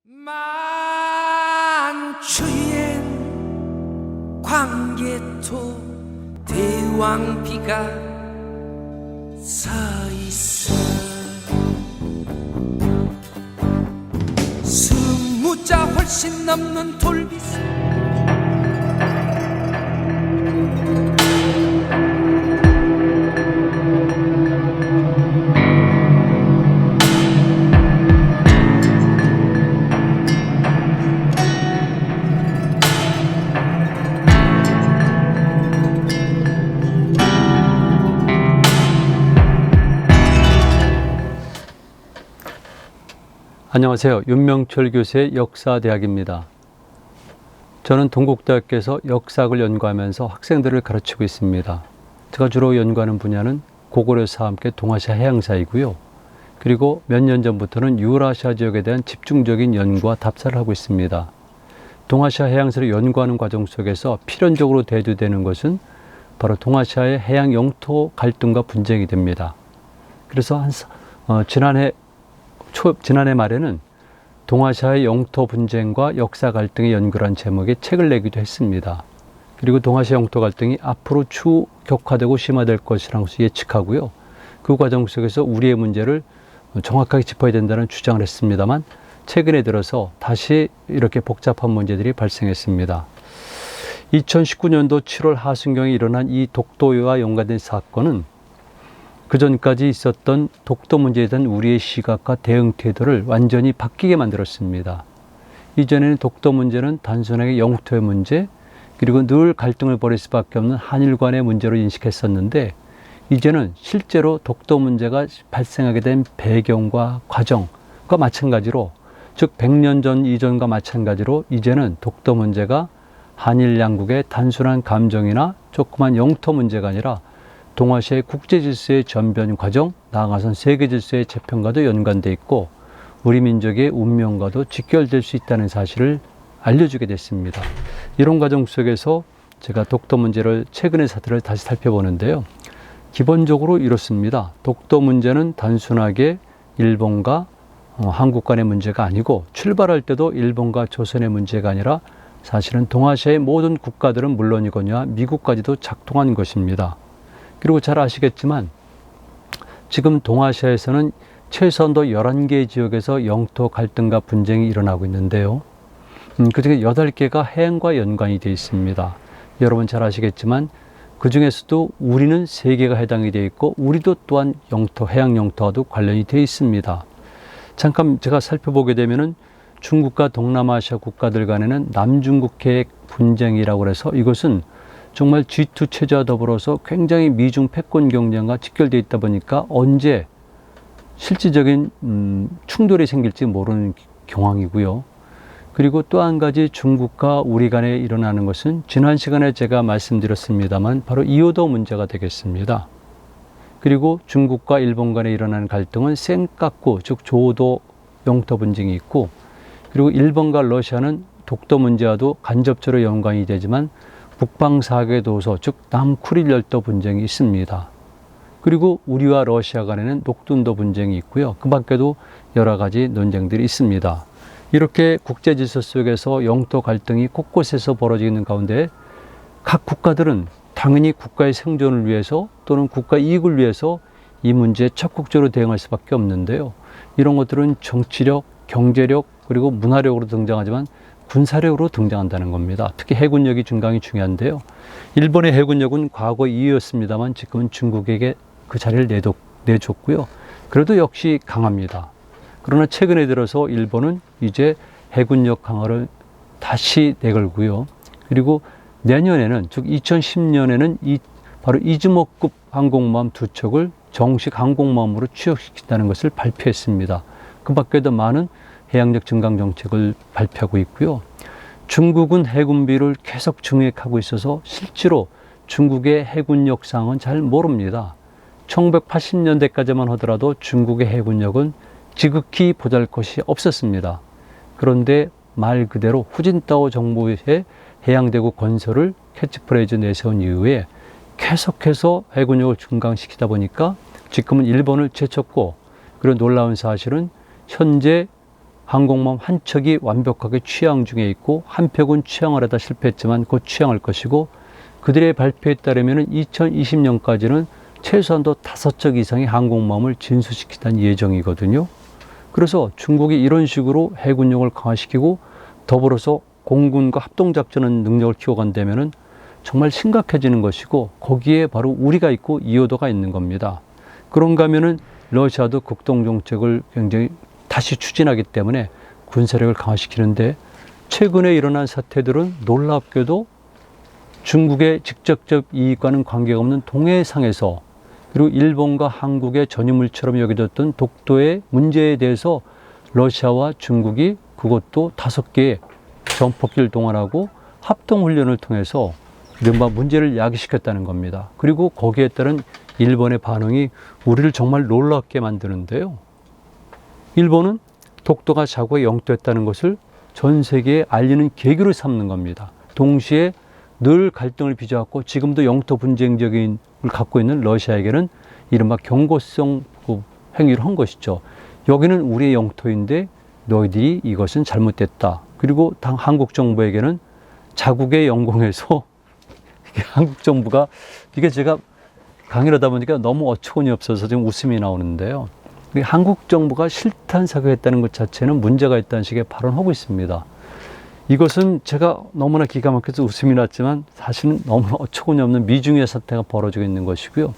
만추엔 광개토 대왕비가 서있어 스무자 훨씬 넘는 돌비서 안녕하세요. 윤명철 교수의 역사대학입니다. 저는 동국대학교에서 역사학을 연구하면서 학생들을 가르치고 있습니다. 제가 주로 연구하는 분야는 고구려사와 함께 동아시아 해양사이고요. 그리고 몇 년 전부터는 유라시아 지역에 대한 집중적인 연구와 답사를 하고 있습니다. 동아시아 해양사를 연구하는 과정 속에서 필연적으로 대두되는 것은 바로 동아시아의 해양 영토 갈등과 분쟁이 됩니다. 그래서 지난해 말에는 동아시아의 영토 분쟁과 역사 갈등의 연구란 제목의 책을 내기도 했습니다. 그리고 동아시아 영토 갈등이 앞으로 추후 격화되고 심화될 것이라고 예측하고요. 그 과정 속에서 우리의 문제를 정확하게 짚어야 된다는 주장을 했습니다만 최근에 들어서 다시 이렇게 복잡한 문제들이 발생했습니다. 2019년도 7월 하순경에 일어난 이 독도와 연관된 사건은 그 전까지 있었던 독도 문제에 대한 우리의 시각과 대응 태도를 완전히 바뀌게 만들었습니다. 이전에는 독도 문제는 단순하게 영토의 문제, 그리고 늘 갈등을 벌일 수밖에 없는 한일 간의 문제로 인식했었는데, 이제는 실제로 독도 문제가 발생하게 된 배경과 과정과 마찬가지로, 즉 100년 전 이전과 마찬가지로 이제는 독도 문제가 한일 양국의 단순한 감정이나 조그만 영토 문제가 아니라 동아시아의 국제질서의 전변 과정, 나아가선 세계질서의 재편과도 연관되어 있고 우리 민족의 운명과도 직결될 수 있다는 사실을 알려주게 됐습니다. 이런 과정 속에서 제가 독도 문제를 최근의 사태를 다시 살펴보는데요. 기본적으로 이렇습니다. 독도 문제는 단순하게 일본과 한국 간의 문제가 아니고 출발할 때도 일본과 조선의 문제가 아니라 사실은 동아시아의 모든 국가들은 물론이거니와 미국까지도 작동한 것입니다. 그리고 잘 아시겠지만 지금 동아시아에서는 최소한도 11개 지역에서 영토 갈등과 분쟁이 일어나고 있는데요. 그중에 8개가 해양과 연관이 되어 있습니다. 여러분 잘 아시겠지만 그 중에서도 우리는 3개가 해당이 되어 있고 우리도 또한 해양 영토와도 관련이 되어 있습니다. 잠깐 제가 살펴보게 되면은 중국과 동남아시아 국가들 간에는 남중국 계획 분쟁이라고 해서 이것은 정말 G2 체제와 더불어서 굉장히 미중 패권 경쟁과 직결되어 있다 보니까 언제 실질적인 충돌이 생길지 모르는 경황이고요. 그리고 또 한 가지 중국과 우리 간에 일어나는 것은 지난 시간에 제가 말씀드렸습니다만 바로 이오도 문제가 되겠습니다. 그리고 중국과 일본 간에 일어나는 갈등은 센카쿠, 즉 조도 영토 분쟁이 있고, 그리고 일본과 러시아는 독도 문제와도 간접적으로 연관이 되지만 북방 사계도서, 즉 남쿠릴 열도 분쟁이 있습니다. 그리고 우리와 러시아 간에는 녹둔도 분쟁이 있고요. 그 밖에도 여러 가지 논쟁들이 있습니다. 이렇게 국제질서 속에서 영토 갈등이 곳곳에서 벌어지는 가운데 각 국가들은 당연히 국가의 생존을 위해서 또는 국가 이익을 위해서 이 문제에 적극적으로 대응할 수밖에 없는데요. 이런 것들은 정치력, 경제력, 그리고 문화력으로 등장하지만 군사력으로 등장한다는 겁니다. 특히 해군력이 굉장히 중요한데요. 일본의 해군력은 과거 2위였습니다만 지금은 중국에게 그 자리를 내줬고요. 그래도 역시 강합니다. 그러나 최근에 들어서 일본은 이제 해군력 강화를 다시 내걸고요. 그리고 내년에는, 즉 2010년에는 바로 이즈모급 항공모함 2척을 정식 항공모함으로 취역시킨다는 것을 발표했습니다. 그 밖에도 많은 해양력 증강 정책을 발표하고 있고요. 중국은 해군비를 계속 증액하고 있어서 실제로 중국의 해군력 상황은 잘 모릅니다. 1980년대까지만 하더라도 중국의 해군력은 지극히 보잘것이 없었습니다. 그런데 말 그대로 후진타오 정부의 해양대국 건설을 캐치프레이즈 내세운 이후에 계속해서 해군력을 증강시키다 보니까 지금은 일본을 제쳤고, 그리고 놀라운 사실은 현재 항공모함 한 척이 완벽하게 취항 중에 있고 한 척은 취항을 하다 실패했지만 곧 취항할 것이고, 그들의 발표에 따르면 2020년까지는 최소한도 5척 이상의 항공모함을 진수시키는 예정이거든요. 그래서 중국이 이런 식으로 해군력을 강화시키고 더불어서 공군과 합동작전 능력을 키워간다면 정말 심각해지는 것이고, 거기에 바로 우리가 있고 이어도가 있는 겁니다. 그런가 하면은 러시아도 극동정책을 굉장히 다시 추진하기 때문에 군사력을 강화시키는데, 최근에 일어난 사태들은 놀랍게도 중국의 직접적 이익과는 관계가 없는 동해상에서, 그리고 일본과 한국의 전유물처럼 여겨졌던 독도의 문제에 대해서 러시아와 중국이 그것도 5개의 전폭기를 동원하고 합동훈련을 통해서 이른바 문제를 야기시켰다는 겁니다. 그리고 거기에 따른 일본의 반응이 우리를 정말 놀랍게 만드는데요. 일본은 독도가 자국의 영토였다는 것을 전 세계에 알리는 계기로 삼는 겁니다. 동시에 늘 갈등을 빚어왔고 지금도 영토 분쟁적인 걸 갖고 있는 러시아에게는 이른바 경고성 행위를 한 것이죠. 여기는 우리의 영토인데 너희들이 이것은 잘못됐다. 그리고 당 한국 정부에게는 자국의 영공에서 한국 정부가, 이게 제가 강의를 하다 보니까 너무 어처구니 없어서 지금 웃음이 나오는데요. 한국 정부가 실탄 사격했다는 것 자체는 문제가 있다는 식의 발언을 하고 있습니다. 이것은 제가 너무나 기가 막혀서 웃음이 났지만 사실은 너무 어처구니 없는 미중의 사태가 벌어지고 있는 것이고요.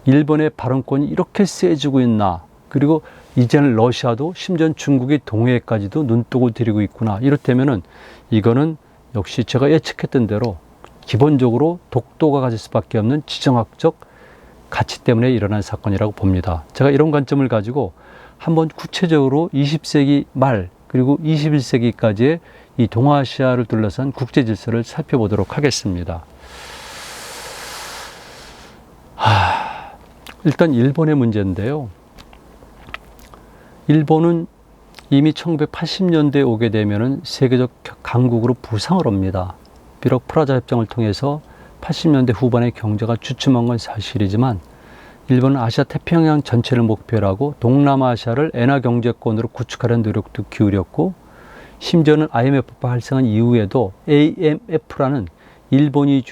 일본의 발언권이 이렇게 세지고 있나, 그리고 이제는 러시아도 심지어 중국이 동해까지도 눈독을 들이고 있구나. 이렇다면은 이거는 역시 제가 예측했던 대로 기본적으로 독도가 가질 수밖에 없는 지정학적 가치 때문에 일어난 사건이라고 봅니다. 제가 이런 관점을 가지고 한번 구체적으로 20세기 말 그리고 21세기까지의 이 동아시아를 둘러싼 국제 질서를 살펴보도록 하겠습니다. 일단 일본의 문제인데요. 일본은 이미 1980년대에 오게 되면은 세계적 강국으로 부상을 합니다. 비록 프라자 협정을 통해서 80년대 후반에 경제가 주춤한 건 사실이지만 일본은 아시아 태평양 전체를 목표로 하고 동남아시아를 엔화 경제권으로 구축하려는 노력도 기울였고, 심지어는 IMF가 발생한 이후에도 AMF라는 일본이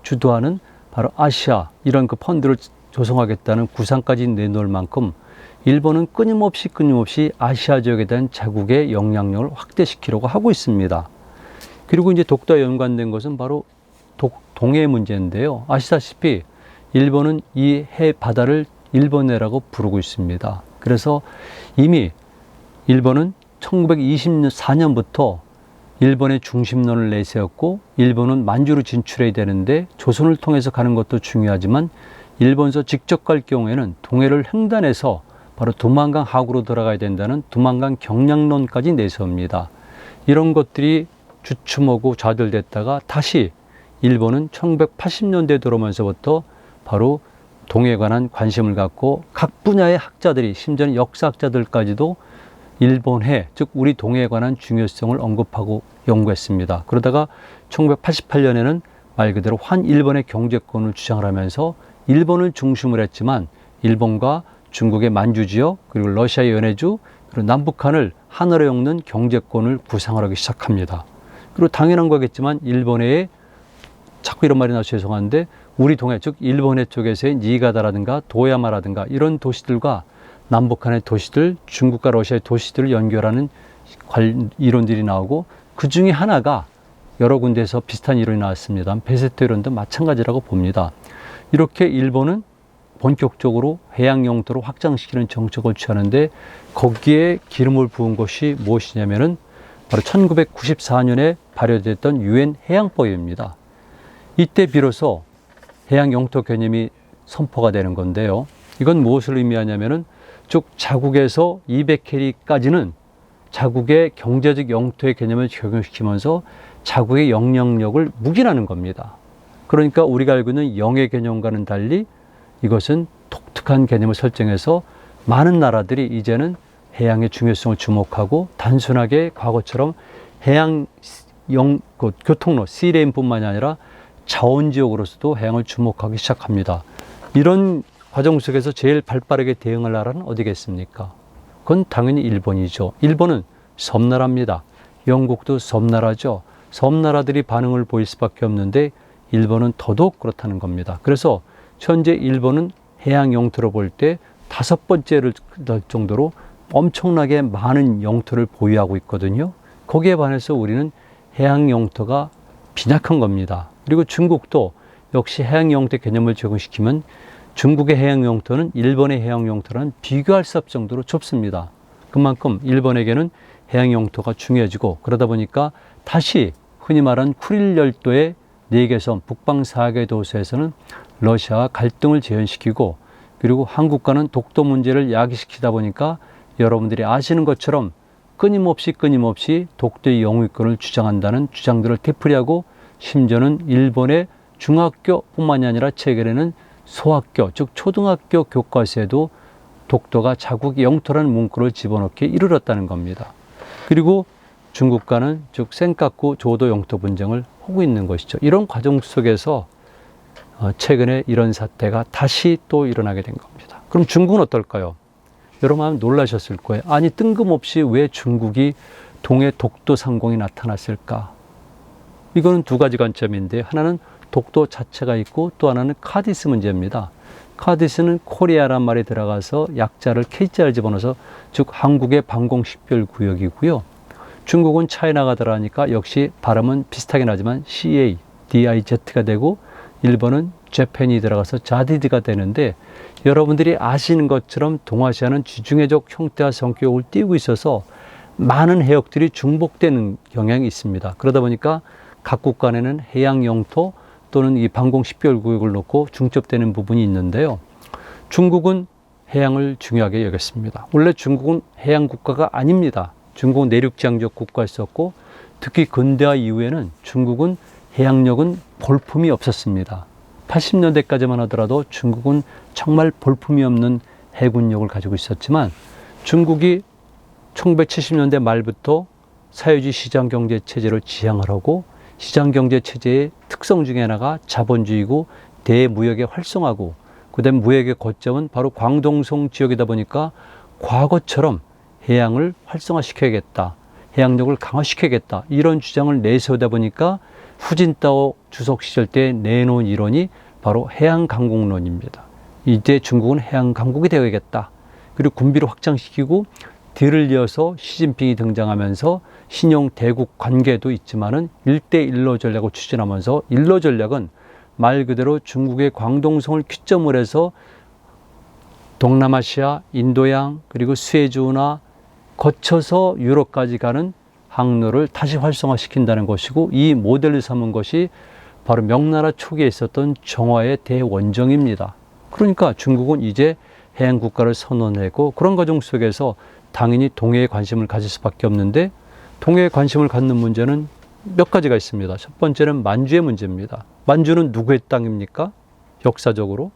주도하는 바로 아시아 이런 그 펀드를 조성하겠다는 구상까지 내놓을 만큼 일본은 끊임없이 아시아 지역에 대한 자국의 영향력을 확대시키려고 하고 있습니다. 그리고 이제 독도와 연관된 것은 바로 동해 문제인데요. 아시다시피 일본은 이 해 바다를 일본해라고 부르고 있습니다. 그래서 이미 일본은 1924년부터 일본의 중심론을 내세웠고, 일본은 만주로 진출해야 되는데 조선을 통해서 가는 것도 중요하지만 일본에서 직접 갈 경우에는 동해를 횡단해서 바로 두만강 하구로 들어가야 된다는 두만강 경량론까지 내세웁니다. 이런 것들이 주춤하고 좌절됐다가 다시 일본은 1980년대에 들어오면서부터 바로 동해에 관한 관심을 갖고 각 분야의 학자들이, 심지어는 역사학자들까지도 일본해, 즉 우리 동해에 관한 중요성을 언급하고 연구했습니다. 그러다가 1988년에는 말 그대로 환일본의 경제권을 주장을 하면서 일본을 중심으로 했지만 일본과 중국의 만주 지역, 그리고 러시아의 연해주, 그리고 남북한을 하나로 엮는 경제권을 구상을 하기 시작합니다. 그리고 당연한 거겠지만 일본해에, 자꾸 이런 말이 나서 죄송한데, 우리 동해, 즉 일본해 쪽에서의 니가다라든가 도야마라든가 이런 도시들과 남북한의 도시들, 중국과 러시아의 도시들을 연결하는 이론들이 나오고, 그 중에 하나가 여러 군데에서 비슷한 이론이 나왔습니다. 베세트 이론도 마찬가지라고 봅니다. 이렇게 일본은 본격적으로 해양 영토를 확장시키는 정책을 취하는데, 거기에 기름을 부은 것이 무엇이냐면은 바로 1994년에 발효됐던 유엔 해양법입니다. 이때 비로소 해양 영토 개념이 선포가 되는 건데요. 이건 무엇을 의미하냐면은 즉 자국에서 200캐리까지는 자국의 경제적 영토의 개념을 적용시키면서 자국의 영향력을 묵인하는 겁니다. 그러니까 우리가 알고 있는 영의 개념과는 달리 이것은 독특한 개념을 설정해서 많은 나라들이 이제는 해양의 중요성을 주목하고, 단순하게 과거처럼 해양 교통로, 시레인뿐만이 아니라 자원지역으로서도 해양을 주목하기 시작합니다. 이런 과정 속에서 제일 발빠르게 대응할 나라는 어디겠습니까? 그건 당연히 일본이죠. 일본은 섬나라입니다. 영국도 섬나라죠. 섬나라들이 반응을 보일 수밖에 없는데 일본은 더더욱 그렇다는 겁니다. 그래서 현재 일본은 해양 영토로 볼 때 5번째를 될 정도로 엄청나게 많은 영토를 보유하고 있거든요. 거기에 반해서 우리는 해양 영토가 빈약한 겁니다. 그리고 중국도 역시 해양 영토 개념을 적용시키면 중국의 해양 영토는 일본의 해양 영토랑 비교할 수 없을 정도로 좁습니다. 그만큼 일본에게는 해양 영토가 중요해지고, 그러다 보니까 다시 흔히 말하는 쿠릴 열도의 4개 섬, 북방 4개 도서에서는 러시아와 갈등을 재현시키고, 그리고 한국과는 독도 문제를 야기시키다 보니까 여러분들이 아시는 것처럼 끊임없이 독도의 영유권을 주장한다는 주장들을 되풀이하고, 심지어는 일본의 중학교뿐만이 아니라 최근에는 소학교, 즉 초등학교 교과서에도 독도가 자국의 영토라는 문구를 집어넣기에 이르렀다는 겁니다. 그리고 중국과는 즉 센카쿠 조도 영토 분쟁을 하고 있는 것이죠. 이런 과정 속에서 최근에 이런 사태가 다시 또 일어나게 된 겁니다. 그럼 중국은 어떨까요? 여러분 아마 놀라셨을 거예요. 아니, 뜬금없이 왜 중국이 동해 독도 상공이 나타났을까? 이거는 두 가지 관점인데, 하나는 독도 자체가 있고 또 하나는 카디스 문제입니다. 카디스는 코리아란 말이 들어가서 약자를 K자를 집어넣어서 즉 한국의 방공식별구역이고요. 중국은 차이나가 들어가니까 역시 발음은 비슷하긴 하지만 CA, DIZ가 되고, 일본은 재팬이 들어가서 자디드가 되는데, 여러분들이 아시는 것처럼 동아시아는 지중해적 형태와 성격을 띠고 있어서 많은 해역들이 중복되는 경향이 있습니다. 그러다 보니까 각국 간에는 해양 영토 또는 이 방공식별구역을 놓고 중첩되는 부분이 있는데요. 중국은 해양을 중요하게 여겼습니다. 원래 중국은 해양 국가가 아닙니다. 중국은 내륙지향적 국가였었고, 특히 근대화 이후에는 중국은 해양력은 볼품이 없었습니다. 80년대까지만 하더라도 중국은 정말 볼품이 없는 해군력을 가지고 있었지만, 중국이 1970년대 말부터 사회주의 시장경제 체제를 지향을 하고, 시장경제 체제의 특성 중에 하나가 자본주의고 대무역에 활성화고, 그 다음 무역의 거점은 바로 광동성 지역이다 보니까 과거처럼 해양을 활성화시켜야겠다, 해양력을 강화시켜야겠다, 이런 주장을 내세우다 보니까 후진타오 주석 시절 때 내놓은 이론이 바로 해양강국론입니다. 이제 중국은 해양강국이 되어야겠다. 그리고 군비를 확장시키고, 뒤를 이어서 시진핑이 등장하면서 신형 대국 관계도 있지만은 1대1로 전략을 추진하면서, 일로 전략은 말 그대로 중국의 광동성을 기점으로 해서 동남아시아, 인도양, 그리고 수에즈운하 거쳐서 유럽까지 가는 항로를 다시 활성화시킨다는 것이고, 이 모델을 삼은 것이 바로 명나라 초기에 있었던 정화의 대원정입니다. 그러니까 중국은 이제 해양 국가를 선언하고, 그런 과정 속에서 당연히 동해에 관심을 가질 수밖에 없는데, 동해에 관심을 갖는 문제는 몇 가지가 있습니다. 첫 번째는 만주의 문제입니다. 만주는 누구의 땅입니까? 역사적으로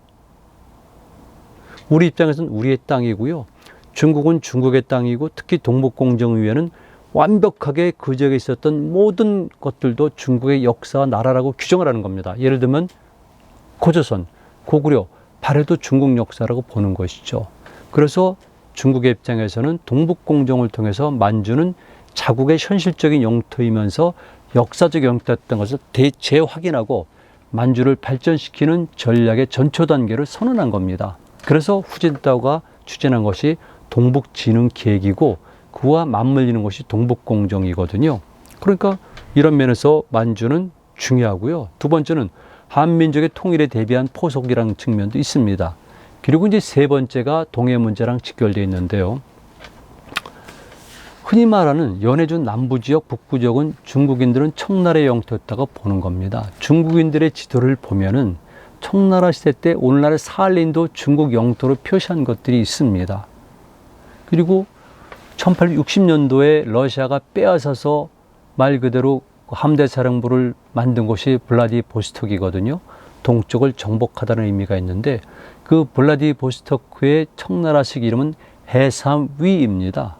우리 입장에서는 우리의 땅이고요. 중국은 중국의 땅이고, 특히 동북공정의회는 완벽하게 그 지역에 있었던 모든 것들도 중국의 역사와 나라라고 규정을 하는 겁니다. 예를 들면 고조선, 고구려, 발해도 중국 역사라고 보는 것이죠. 그래서 중국의 입장에서는 동북공정을 통해서 만주는 자국의 현실적인 영토이면서 역사적 영토였던 것을 재확인하고 만주를 발전시키는 전략의 전초 단계를 선언한 겁니다. 그래서 후진타오가 추진한 것이 동북진흥계획이고, 그와 맞물리는 것이 동북공정이거든요. 그러니까 이런 면에서 만주는 중요하고요. 두 번째는 한민족의 통일에 대비한 포석이라는 측면도 있습니다. 그리고 이제 세 번째가 동해 문제랑 직결되어 있는데요. 흔히 말하는 연해준 남부지역, 북부지역은 중국인들은 청나라의 영토였다고 보는 겁니다. 중국인들의 지도를 보면은 청나라 시대 때 오늘날의 사할린도 중국 영토로 표시한 것들이 있습니다. 그리고 1860년도에 러시아가 빼앗아서 말 그대로 함대사령부를 만든 곳이 블라디보스톡이거든요. 동쪽을 정복하다는 의미가 있는데, 그 블라디보스토크의 청나라식 이름은 해삼위입니다.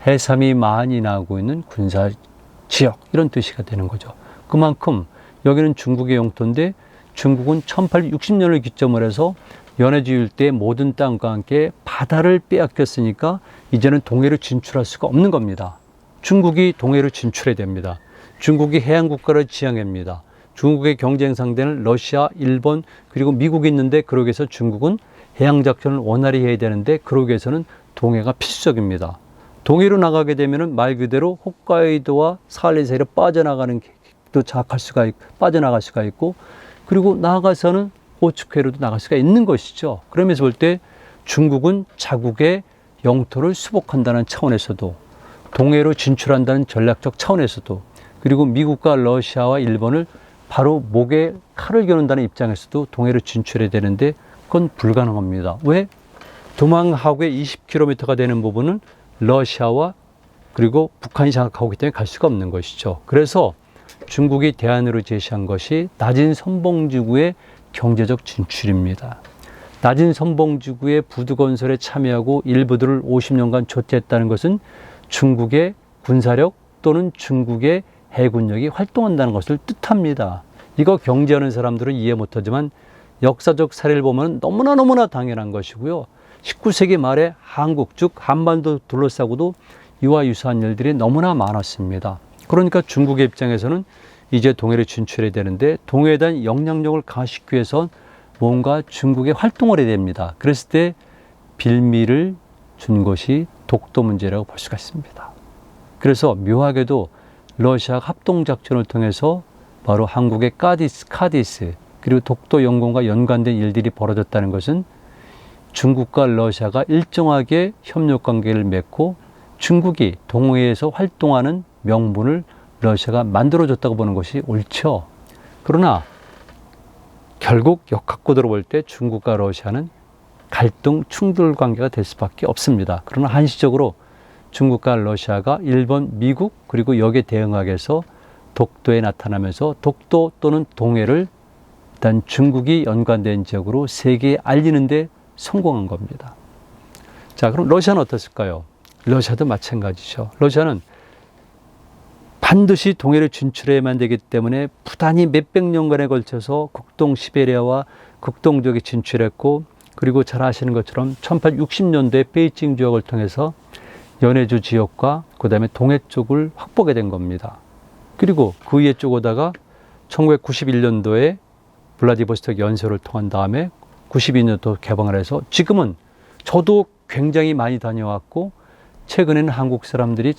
해삼이 많이 나오고 있는 군사지역, 이런 뜻이가 되는 거죠. 그만큼 여기는 중국의 영토인데, 중국은 1860년을 기점으로 해서 연해주 일대의 모든 땅과 함께 바다를 빼앗겼으니까 이제는 동해로 진출할 수가 없는 겁니다. 중국이 동해로 진출해야 됩니다. 중국이 해양국가를 지향합니다. 중국의 경쟁 상대는 러시아, 일본, 그리고 미국이 있는데 그러기 위해서 중국은 해양작전을 원활히 해야 되는데 그러기 위해서는 동해가 필수적입니다. 동해로 나가게 되면 말 그대로 홋카이도와 사할린 사이로 빠져나가는 또 빠져나갈 수가 있고, 그리고 나아가서는 오츠케로도 나갈 수가 있는 것이죠. 그러면서 볼 때 중국은 자국의 영토를 수복한다는 차원에서도, 동해로 진출한다는 전략적 차원에서도, 그리고 미국과 러시아와 일본을 바로 목에 칼을 겨눈다는 입장에서도 동해로 진출해야 되는데 그건 불가능합니다. 왜? 도망하고의 20km가 되는 부분은 러시아와 그리고 북한이 장악하고 있기 때문에 갈 수가 없는 것이죠. 그래서 중국이 대안으로 제시한 것이 낮은 선봉지구의 경제적 진출입니다. 낮은 선봉지구의 부두 건설에 참여하고 일부들을 50년간 조퇴했다는 것은 중국의 군사력 또는 중국의 해군력이 활동한다는 것을 뜻합니다. 이거 경제하는 사람들은 이해 못하지만 역사적 사례를 보면 너무나 당연한 것이고요. 19세기 말에 한국, 즉 한반도 둘러싸고도 이와 유사한 일들이 너무나 많았습니다. 그러니까 중국의 입장에서는 이제 동해로 진출해야 되는데 동해에 대한 영향력을 강화시키기 위해서 뭔가 중국에 활동을 해야 됩니다. 그랬을 때 빌미를 준 것이 독도 문제라고 볼 수가 있습니다. 그래서 묘하게도 러시아가 합동작전을 통해서 바로 한국의 카디스 그리고 독도 영공과 연관된 일들이 벌어졌다는 것은 중국과 러시아가 일정하게 협력관계를 맺고 중국이 동해에서 활동하는 명분을 러시아가 만들어줬다고 보는 것이 옳죠. 그러나 결국 역학구도로 볼 때 중국과 러시아는 갈등, 충돌 관계가 될 수밖에 없습니다. 그러나 한시적으로 중국과 러시아가 일본, 미국 그리고 여기에 대응하기 위해서 독도에 나타나면서 독도 또는 동해를 일단 중국이 연관된 지역으로 세계에 알리는 데 성공한 겁니다. 자, 그럼 러시아는 어떻을까요? 러시아도 마찬가지죠. 러시아는 반드시 동해를 진출해야만 되기 때문에 부단히 몇백 년간에 걸쳐서 극동 시베리아와 극동 지역에 진출했고, 그리고 잘 아시는 것처럼 1860년도에 베이징 지역을 통해서 연해주 지역과 그 다음에 동해 쪽을 확보하게 된 겁니다. 그리고 그 위에 쪽 오다가 1991년도에 블라디보스토크 연설을 통한 다음에 92년도 개방을 해서 지금은 저도 굉장히 많이 다녀왔고 최근에는 한국 사람들이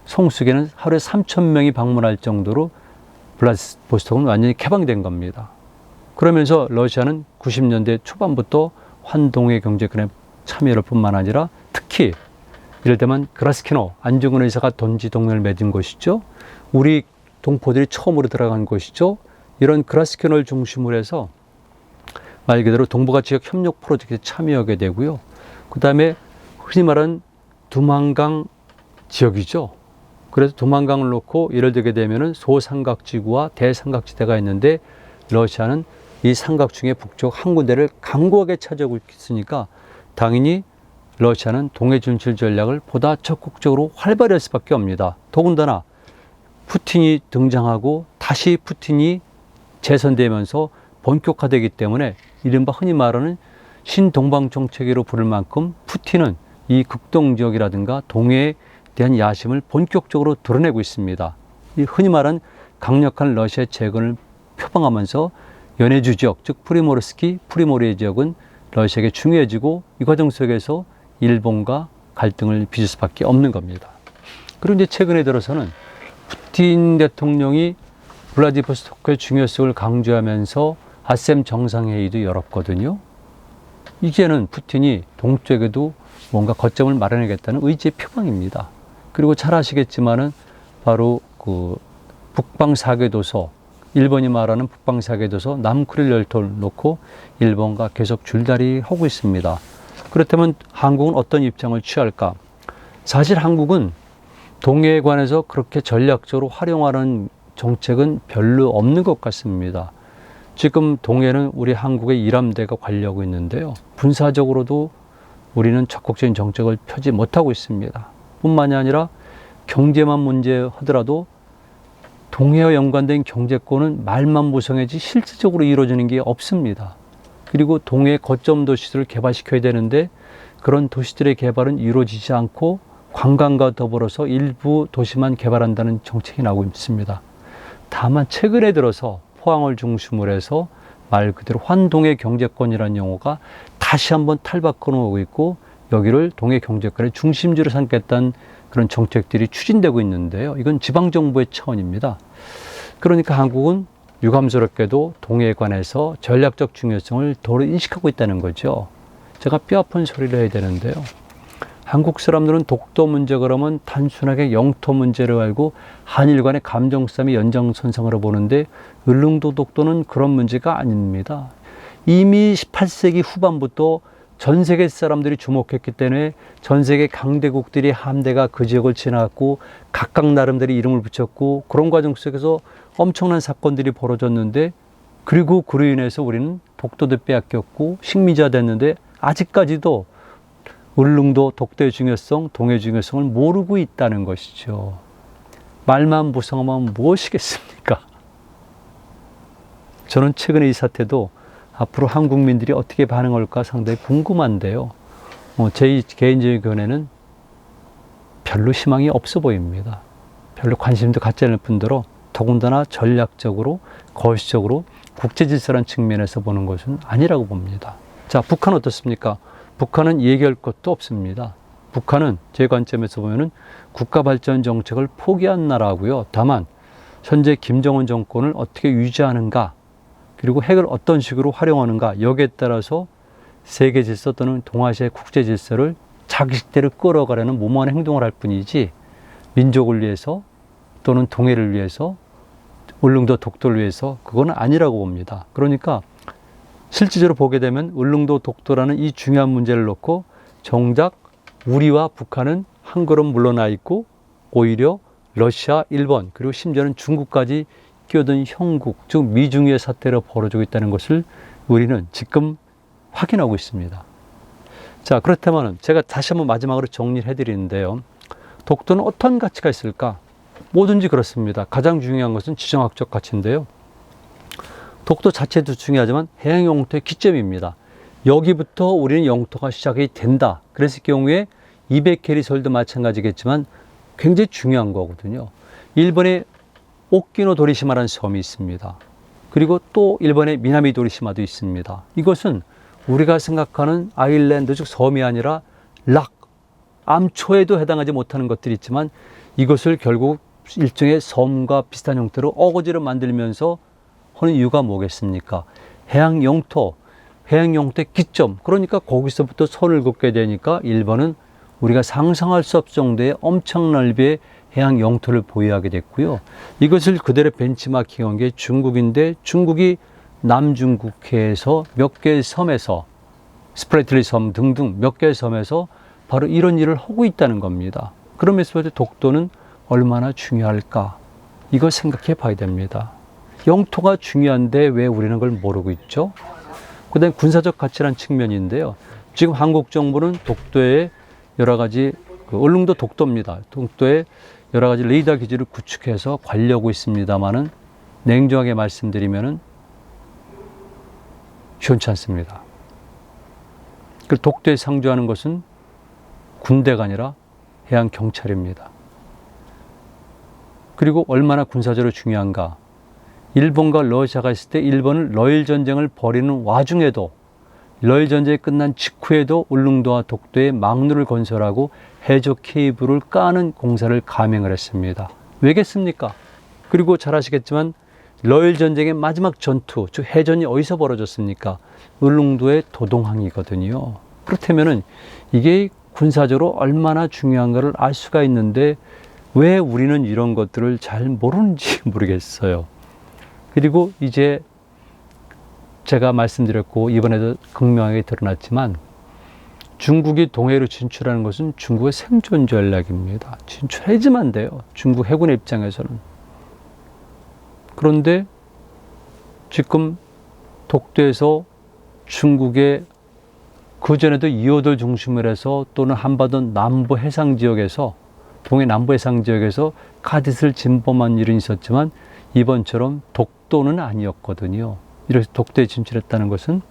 성수기는 하루에 3,000명이 방문할 정도로 블라디보스토크는 완전히 개방된 겁니다. 그러면서 러시아는 90년대 초반부터 환동해 경제권에 참여를 뿐만 아니라 특히 이럴 때만 그라스키노 안중근 의사가 don지 동맹을 맺은 것이죠. 우리 동포들이 처음으로 들어간 것이죠. 이런 그라스키노를 중심으로 해서 말 그대로 동북아 지역 협력 프로젝트에 참여하게 되고요. 그 다음에 흔히 말하는 두만강 지역이죠. 그래서 두만강을 놓고 예를 들게 되면은 소삼각지구와 대삼각지대가 있는데 러시아는 이 삼각중의 북쪽 한 군데를 강고하게 차지하고 있으니까 당연히 러시아는 동해 진출 전략을 보다 적극적으로 활발히 할 수밖에 없습니다. 더군다나 푸틴이 등장하고 다시 푸틴이 재선되면서 본격화되기 때문에 이른바 흔히 말하는 신동방 정책으로 부를 만큼 푸틴은 이 극동 지역이라든가 동해에 대한 야심을 본격적으로 드러내고 있습니다. 이 흔히 말하는 강력한 러시아 재건을 표방하면서 연해주 지역, 즉 프리모리아 지역은 러시아에게 중요해지고 이 과정 속에서 일본과 갈등을 빚을 수밖에 없는 겁니다. 그리고 이제 최근에 들어서는 푸틴 대통령이 블라디보스토크의 중요성을 강조하면서 아셈 정상회의도 열었거든요. 이제는 푸틴이 동쪽에도 뭔가 거점을 마련하겠다는 의지의 표방입니다. 그리고 잘 아시겠지만은 바로 그 북방 사계도서, 일본이 말하는 북방 사계도서 남쿠릴 열도를 놓고 일본과 계속 줄다리 하고 있습니다. 그렇다면 한국은 어떤 입장을 취할까? 사실 한국은 동해에 관해서 그렇게 전략적으로 활용하는 정책은 별로 없는 것 같습니다. 지금 동해는 우리 한국의 일함대가 관리하고 있는데요. 군사적으로도 우리는 적극적인 정책을 펴지 못하고 있습니다. 뿐만이 아니라 경제만 문제하더라도 동해와 연관된 경제권은 말만 무성하지 실질적으로 이루어지는 게 없습니다. 그리고 동해 거점 도시들을 개발시켜야 되는데 그런 도시들의 개발은 이루어지지 않고 관광과 더불어서 일부 도시만 개발한다는 정책이 나오고 있습니다. 다만 최근에 들어서 포항을 중심으로 해서 말 그대로 환동의 경제권이라는 용어가 다시 한번 탈바꿈을 오고 있고, 여기를 동해 경제권의 중심지로 삼겠다는 그런 정책들이 추진되고 있는데요. 이건 지방정부의 차원입니다. 그러니까 한국은 유감스럽게도 동해에 관해서 전략적 중요성을 도로 인식하고 있다는 거죠. 제가 뼈아픈 소리를 해야 되는데요. 한국 사람들은 독도 문제 그러면 단순하게 영토 문제를 알고 한일 간의 감정 싸움의 연장선상으로 보는데, 울릉도 독도는 그런 문제가 아닙니다. 이미 18세기 후반부터 전 세계 사람들이 주목했기 때문에 전 세계 강대국들이 함대가 그 지역을 지나갔고 각각 나름대로 이름을 붙였고, 그런 과정 속에서 엄청난 사건들이 벌어졌는데, 그리고 그로 인해서 우리는 독도도 빼앗겼고 식민지화 됐는데 아직까지도 울릉도 독도의 중요성, 동해의 중요성을 모르고 있다는 것이죠. 말만 무성하면 무엇이겠습니까? 저는 최근에 이 사태도 앞으로 한국민들이 어떻게 반응할까 상당히 궁금한데요. 제 개인적인 견해는 별로 희망이 없어 보입니다. 별로 관심도 갖지 않을 뿐더러 더군다나 전략적으로, 거시적으로 국제질서라는 측면에서 보는 것은 아니라고 봅니다. 자, 북한 어떻습니까? 북한은 얘기할 것도 없습니다. 북한은 제 관점에서 보면은 국가발전 정책을 포기한 나라고요. 다만 현재 김정은 정권을 어떻게 유지하는가, 그리고 핵을 어떤 식으로 활용하는가, 여기에 따라서 세계 질서 또는 동아시아의 국제 질서를 자기식대로 끌어가려는 무모한 행동을 할 뿐이지, 민족을 위해서 또는 동해를 위해서, 울릉도 독도를 위해서 그건 아니라고 봅니다. 그러니까 실질적으로 보게 되면 울릉도 독도라는 이 중요한 문제를 놓고 정작 우리와 북한은 한 걸음 물러나 있고, 오히려 러시아, 일본, 그리고 심지어는 중국까지 끼어든 형국, 즉 미중의 사태로 벌어지고 있다는 것을 우리는 지금 확인하고 있습니다. 자, 그렇다면 제가 다시 한번 마지막으로 정리를 해드리는데요. 독도는 어떤 가치가 있을까? 뭐든지 그렇습니다. 가장 중요한 것은 지정학적 가치인데요. 독도 자체도 중요하지만 해양 영토의 기점입니다. 여기부터 우리는 영토가 시작이 된다. 그랬을 경우에 200캐리솔도 마찬가지겠지만 굉장히 중요한 거거든요. 일본의 오키노 도리시마라는 섬이 있습니다. 그리고 또 일본의 미나미 도리시마도 있습니다. 이것은 우리가 생각하는 아일랜드, 즉 섬이 아니라 암초에도 해당하지 못하는 것들이 있지만, 이것을 결국 일종의 섬과 비슷한 형태로 어거지로 만들면서 하는 이유가 뭐겠습니까? 해양 영토의 기점, 그러니까 거기서부터 선을 긋게 되니까 일본은 우리가 상상할 수 없을 정도의 엄청 넓이의 해양 영토를 보유하게 됐고요. 이것을 그대로 벤치마킹한 게 중국인데, 중국이 남중국해에서 몇 개의 섬에서, 스프레틀리 섬 등등 몇 개의 섬에서 바로 이런 일을 하고 있다는 겁니다. 그러면서 독도는 얼마나 중요할까? 이걸 생각해 봐야 됩니다. 영토가 중요한데 왜 우리는 그걸 모르고 있죠? 그 다음에 군사적 가치라는 측면인데요. 지금 한국 정부는 독도에 여러 가지, 울릉도 독도입니다. 독도에 여러 가지 레이더 기지를 구축해서 관리하고 있습니다만은, 냉정하게 말씀드리면은 시원치 않습니다. 그 독도에 상주하는 것은 군대가 아니라 해양 경찰입니다. 그리고 얼마나 군사적으로 중요한가? 일본과 러시아가 있을 때 일본은 러일 전쟁을 벌이는 와중에도, 러일 전쟁이 끝난 직후에도 울릉도와 독도에 막루를 건설하고 해저 케이블을 까는 공사를 감행을 했습니다. 왜겠습니까? 그리고 잘 아시겠지만 러일 전쟁의 마지막 전투, 즉 해전이 어디서 벌어졌습니까? 울릉도의 도동항이거든요. 그렇다면은 이게 군사적으로 얼마나 중요한가를 알 수가 있는데 왜 우리는 이런 것들을 잘 모르는지 모르겠어요. 그리고 이제 제가 말씀드렸고 이번에도 극명하게 드러났지만, 중국이 동해로 진출하는 것은 중국의 생존 전략입니다. 진출해야지만 돼요. 중국 해군의 입장에서는. 그런데 지금 독도에서 중국의 그전에도 2호도 중심으로 해서 또는 한반도 남부 해상 지역에서, 동해 남부 해상 지역에서 카짓을 침범한 일은 있었지만 이번처럼 독도는 아니었거든요. 이렇게 독도에 진출했다는 것은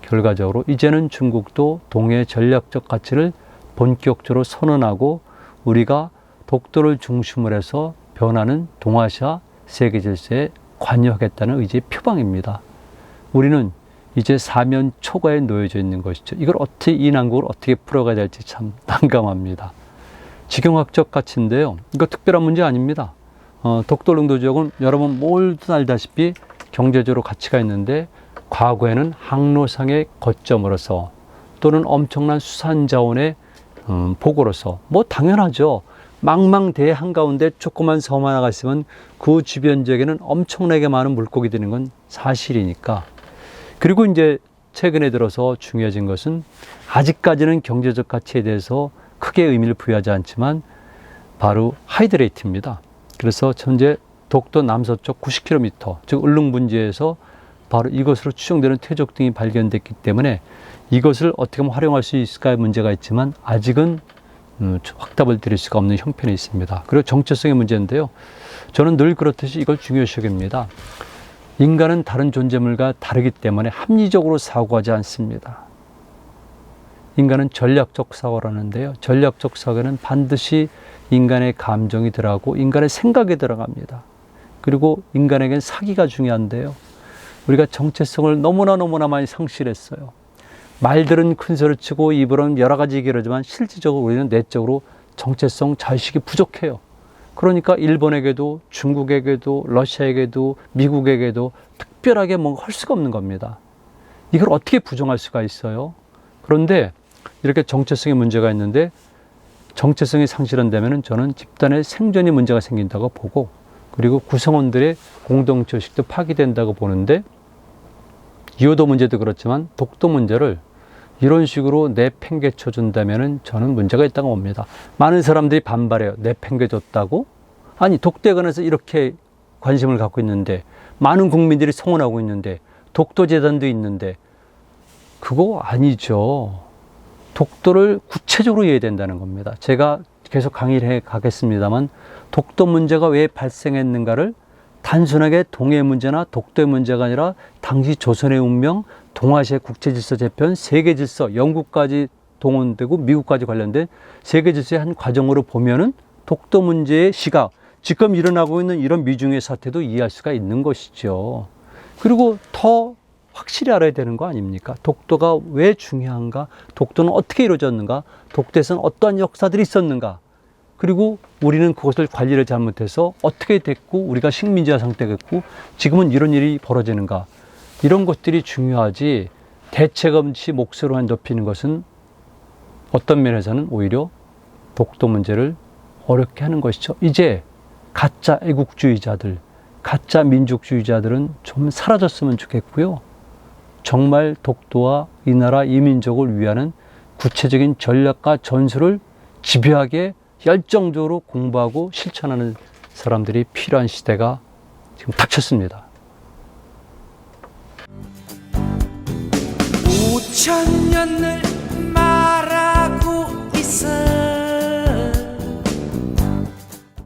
결과적으로 이제는 중국도 동해 전략적 가치를 본격적으로 선언하고 우리가 독도를 중심으로 해서 변하는 동아시아 세계 질서에 관여하겠다는 의지의 표방입니다. 우리는 이제 사면 초과에 놓여져 있는 것이죠. 이걸 어떻게, 이 난국을 어떻게 풀어가야 될지 참 난감합니다. 지경학적 가치인데요. 이거 특별한 문제 아닙니다. 독도릉도 지역은 여러분 모두 알다시피 경제적으로 가치가 있는데 과거에는 항로상의 거점으로서 또는 엄청난 수산자원의 보고로서 뭐 당연하죠. 망망대해 한가운데 조그만 섬 하나가 있으면 그 주변 지역에는 엄청나게 많은 물고기 드는 건 사실이니까. 그리고 이제 최근에 들어서 중요해진 것은 아직까지는 경제적 가치에 대해서 크게 의미를 부여하지 않지만 바로 하이드레이트입니다. 그래서 현재 독도 남서쪽 90km, 즉 울릉분지에서 바로 이것으로 추정되는 퇴적 등이 발견됐기 때문에 이것을 어떻게 하면 활용할 수 있을까의 문제가 있지만 아직은 확답을 드릴 수가 없는 형편에 있습니다. 그리고 정체성의 문제인데요. 저는 늘 그렇듯이 이걸 중요시 여깁니다. 인간은 다른 존재물과 다르기 때문에 합리적으로 사고하지 않습니다. 인간은 전략적 사고를 하는데요. 전략적 사고는 반드시 인간의 감정이 들어가고 인간의 생각이 들어갑니다. 그리고 인간에겐 사기가 중요한데요. 우리가 정체성을 너무나 많이 상실했어요. 말들은 큰 소리 치고 입으로는 여러 가지 얘기를 하지만 실질적으로 우리는 내적으로 정체성 자의식이 부족해요. 그러니까 일본에게도 중국에게도 러시아에게도 미국에게도 특별하게 뭔가 할 수가 없는 겁니다. 이걸 어떻게 부정할 수가 있어요? 그런데 이렇게 정체성의 문제가 있는데 정체성이 상실한다면 저는 집단의 생존이 문제가 생긴다고 보고 그리고 구성원들의 공동체 의식도 파괴된다고 보는데 이호도 문제도 그렇지만 독도 문제를 이런 식으로 내팽개쳐 준다면 저는 문제가 있다고 봅니다. 많은 사람들이 반발해요. 내팽개줬다고? 아니 독도에 관해서 이렇게 관심을 갖고 있는데 많은 국민들이 성원하고 있는데 독도재단도 있는데 그거 아니죠. 독도를 구체적으로 이해해야 된다는 겁니다. 제가 계속 강의를 해 가겠습니다만 독도 문제가 왜 발생했는가를 단순하게 동해 문제나 독도의 문제가 아니라 당시 조선의 운명, 동아시아 국제질서 재편, 세계질서, 영국까지 동원되고 미국까지 관련된 세계질서의 한 과정으로 보면은 독도 문제의 시각, 지금 일어나고 있는 이런 미중의 사태도 이해할 수가 있는 것이죠. 그리고 더 확실히 알아야 되는 거 아닙니까? 독도가 왜 중요한가? 독도는 어떻게 이루어졌는가? 독도에서는 어떠한 역사들이 있었는가? 그리고 우리는 그것을 관리를 잘못해서 어떻게 됐고 우리가 식민지화 상태겠고 지금은 이런 일이 벌어지는가? 이런 것들이 중요하지 대책 없이 목소리만 높이는 것은 어떤 면에서는 오히려 독도 문제를 어렵게 하는 것이죠. 이제 가짜 애국주의자들, 가짜 민족주의자들은 좀 사라졌으면 좋겠고요. 정말 독도와 이 나라 이 민족을 위하는 구체적인 전략과 전술을 집요하게 열정적으로 공부하고 실천하는 사람들이 필요한 시대가 지금 닥쳤습니다. 5,000년을